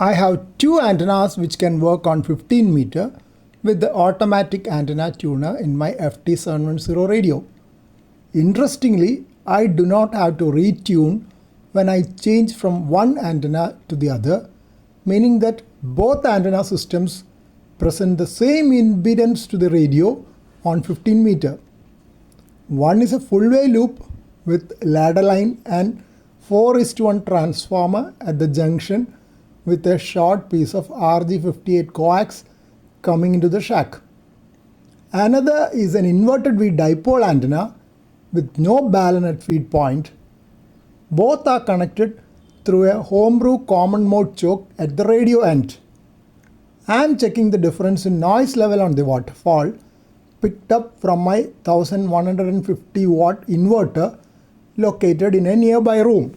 I have two antennas which can work on 15 meter with the automatic antenna tuner in my FT710 radio. Interestingly, I do not have to retune when I change from one antenna to the other, meaning that both antenna systems present the same impedance to the radio on 15 meter. One is a full-way loop with ladder line and 4:1 transformer at the junction with a short piece of RG58 coax coming into the shack. Another is an inverted V dipole antenna with no balun at feed point. Both are connected through a homebrew common mode choke at the radio end. I am checking the difference in noise level on the waterfall picked up from my 1150 watt inverter located in a nearby room.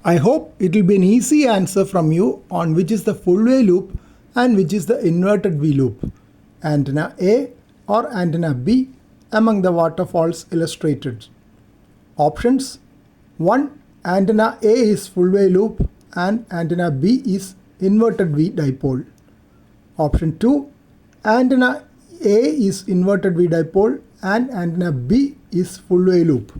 I hope it will be an easy answer from you on which is the full-way loop and which is the inverted V loop, antenna A or antenna B among the waterfalls illustrated. Options: 1. Antenna A is full-way loop and antenna B is inverted V dipole. Option 2. Antenna A is inverted V dipole and antenna B is full-way loop.